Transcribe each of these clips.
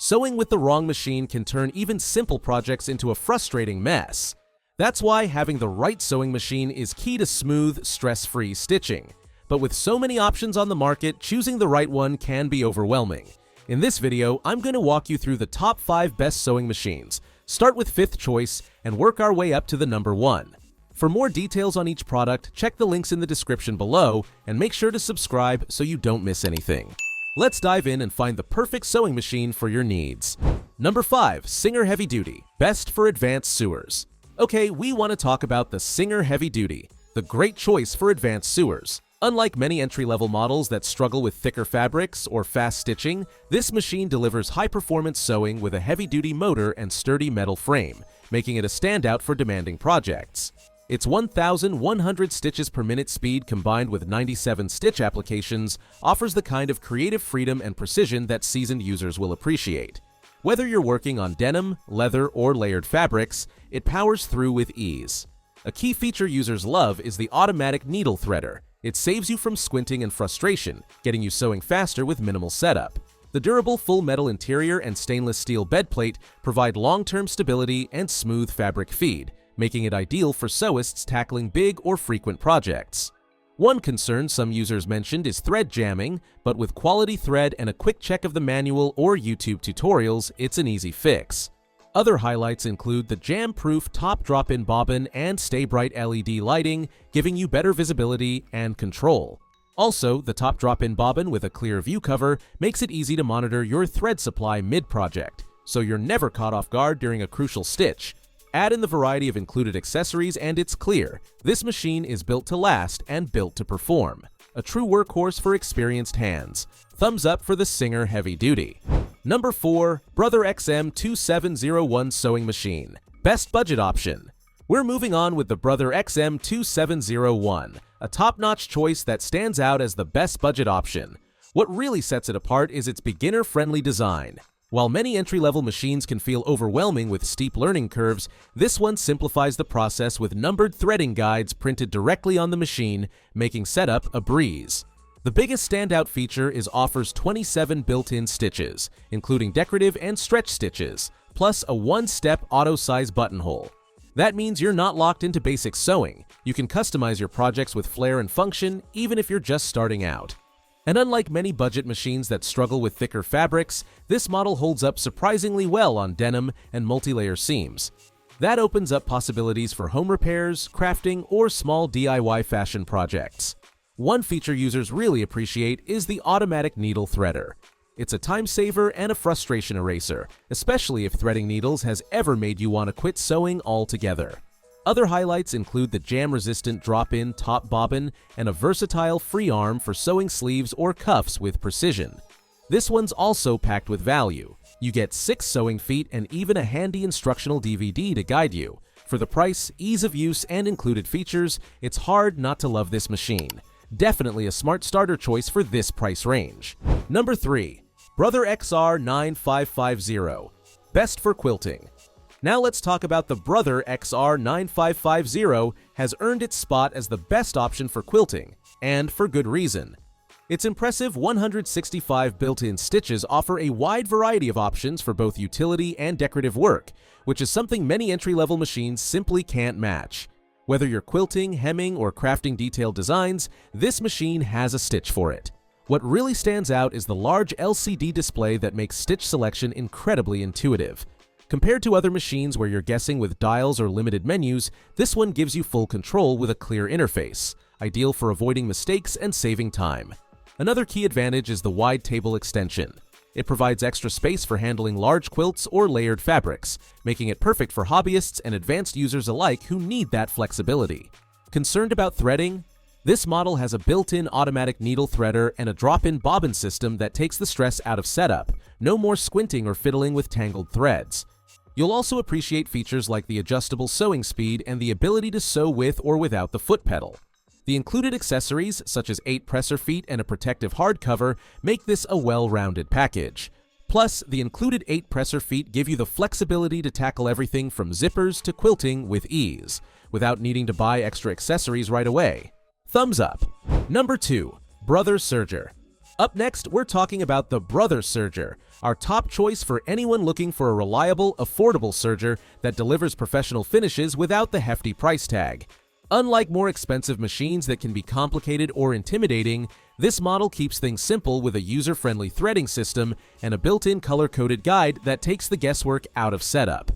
sewing with the wrong machine can turn even simple projects into a frustrating mess. That's why having the right sewing machine is key to smooth, stress-free stitching. But with so many options on the market, choosing the right one can be overwhelming. In this video, I'm going to walk you through the top 5 best sewing machines, start with 5th choice, and work our way up to the number 1. For more details on each product, check the links in the description below, and make sure to subscribe so you don't miss anything. Let's dive in and find the perfect sewing machine for your needs. Number 5. Serger Heavy Duty, best for advanced sewers. Okay, we want to talk about the Serger Heavy Duty, the great choice for advanced sewers. Unlike many entry-level models that struggle with thicker fabrics or fast stitching, this machine delivers high-performance sewing with a heavy-duty motor and sturdy metal frame, making it a standout for demanding projects. Its 1,100 stitches per minute speed combined with 97 stitch applications offers the kind of creative freedom and precision that seasoned users will appreciate. Whether you're working on denim, leather, or layered fabrics, it powers through with ease. A key feature users love is the automatic needle threader. It saves you from squinting and frustration, getting you sewing faster with minimal setup. The durable full metal interior and stainless steel bedplate provide long-term stability and smooth fabric feed, making it ideal for sewists tackling big or frequent projects. One concern some users mentioned is thread jamming, but with quality thread and a quick check of the manual or YouTube tutorials, it's an easy fix. Other highlights include the jam-proof top drop-in bobbin and stay-bright LED lighting, giving you better visibility and control. Also, the top drop-in bobbin with a clear view cover makes it easy to monitor your thread supply mid-project, so you're never caught off guard during a crucial stitch. Add in the variety of included accessories and it's clear, this machine is built to last and built to perform. A true workhorse for experienced hands. Thumbs up for the Serger Heavy Duty. Number 4. Brother XM2701 Sewing Machine, best budget option. We're moving on with the Brother XM2701, a top-notch choice that stands out as the best budget option. What really sets it apart is its beginner-friendly design. While many entry-level machines can feel overwhelming with steep learning curves, this one simplifies the process with numbered threading guides printed directly on the machine, making setup a breeze. The biggest standout feature is offers 27 built-in stitches, including decorative and stretch stitches, plus a one-step auto-size buttonhole. That means you're not locked into basic sewing. You can customize your projects with flair and function, even if you're just starting out. And unlike many budget machines that struggle with thicker fabrics, this model holds up surprisingly well on denim and multi-layer seams. That opens up possibilities for home repairs, crafting, or small DIY fashion projects. One feature users really appreciate is the automatic needle threader. It's a time saver and a frustration eraser, especially if threading needles has ever made you want to quit sewing altogether. Other highlights include the jam-resistant drop-in top bobbin and a versatile free arm for sewing sleeves or cuffs with precision. This one's also packed with value. You get 6 sewing feet and even a handy instructional DVD to guide you. For the price, ease of use, and included features, it's hard not to love this machine. Definitely a smart starter choice for this price range. Number 3. Brother XR9550, best for quilting. Now let's talk about the Brother XR9550 has earned its spot as the best option for quilting, and for good reason. Its impressive 165 built-in stitches offer a wide variety of options for both utility and decorative work, which is something many entry-level machines simply can't match. Whether you're quilting, hemming, or crafting detailed designs, this machine has a stitch for it. What really stands out is the large LCD display that makes stitch selection incredibly intuitive. Compared to other machines where you're guessing with dials or limited menus, this one gives you full control with a clear interface, ideal for avoiding mistakes and saving time. Another key advantage is the wide table extension. It provides extra space for handling large quilts or layered fabrics, making it perfect for hobbyists and advanced users alike who need that flexibility. Concerned about threading? This model has a built-in automatic needle threader and a drop-in bobbin system that takes the stress out of setup. No more squinting or fiddling with tangled threads. You'll also appreciate features like the adjustable sewing speed and the ability to sew with or without the foot pedal. The included accessories, such as 8 presser feet and a protective hardcover, make this a well-rounded package. Plus, the included 8 presser feet give you the flexibility to tackle everything from zippers to quilting with ease, without needing to buy extra accessories right away. Thumbs up. Number 2. Brother Serger. Up next, we're talking about the Brother Serger, our top choice for anyone looking for a reliable, affordable serger that delivers professional finishes without the hefty price tag. Unlike more expensive machines that can be complicated or intimidating, this model keeps things simple with a user-friendly threading system and a built-in color-coded guide that takes the guesswork out of setup.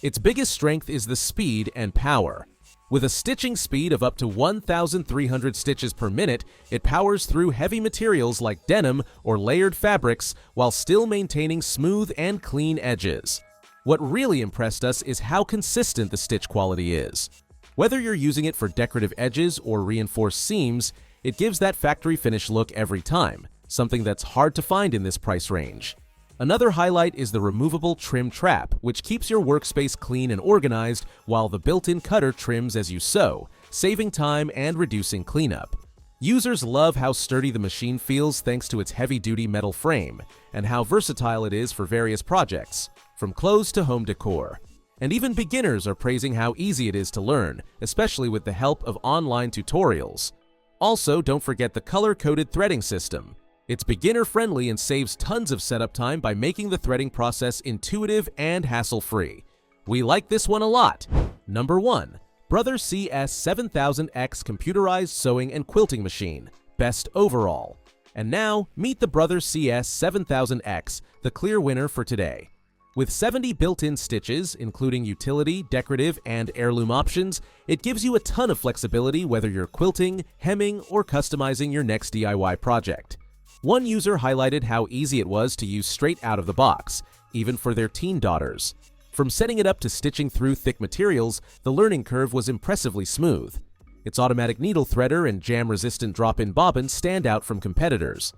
Its biggest strength is the speed and power. With a stitching speed of up to 1,300 stitches per minute, it powers through heavy materials like denim or layered fabrics while still maintaining smooth and clean edges. What really impressed us is how consistent the stitch quality is. Whether you're using it for decorative edges or reinforced seams, it gives that factory finish look every time, something that's hard to find in this price range. Another highlight is the removable trim trap, which keeps your workspace clean and organized while the built-in cutter trims as you sew, saving time and reducing cleanup. Users love how sturdy the machine feels thanks to its heavy-duty metal frame, and how versatile it is for various projects, from clothes to home decor. And even beginners are praising how easy it is to learn, especially with the help of online tutorials. Also, don't forget the color-coded threading system. It's beginner-friendly and saves tons of setup time by making the threading process intuitive and hassle-free. We like this one a lot. Number 1. Brother CS 7000X Computerized Sewing and Quilting Machine. Best overall. And now, meet the Brother CS 7000X, the clear winner for today. With 70 built-in stitches, including utility, decorative, and heirloom options, it gives you a ton of flexibility whether you're quilting, hemming, or customizing your next DIY project. One user highlighted how easy it was to use straight out of the box, even for their teen daughters. From setting it up to stitching through thick materials, the learning curve was impressively smooth. Its automatic needle threader and jam-resistant drop-in bobbin stand out from competitors.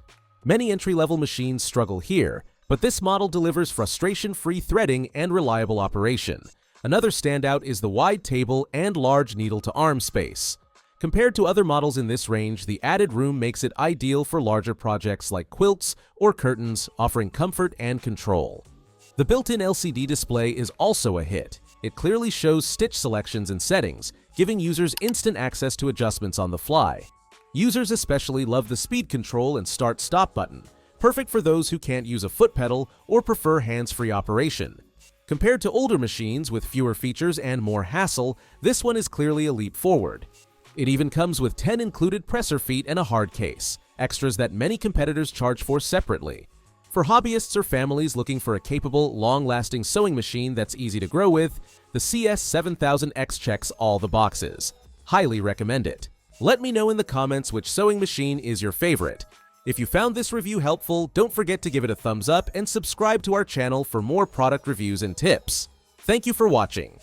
Many entry-level machines struggle here, but this model delivers frustration-free threading and reliable operation. Another standout is the wide table and large needle-to-arm space. Compared to other models in this range, the added room makes it ideal for larger projects like quilts or curtains, offering comfort and control. The built-in LCD display is also a hit. It clearly shows stitch selections and settings, giving users instant access to adjustments on the fly. Users especially love the speed control and start-stop button, perfect for those who can't use a foot pedal or prefer hands-free operation. Compared to older machines with fewer features and more hassle, this one is clearly a leap forward. It even comes with 10 included presser feet and a hard case, extras that many competitors charge for separately. For hobbyists or families looking for a capable, long-lasting sewing machine that's easy to grow with, the CS 7000X checks all the boxes. Highly recommend it. Let me know in the comments which sewing machine is your favorite. If you found this review helpful, don't forget to give it a thumbs up and subscribe to our channel for more product reviews and tips. Thank you for watching.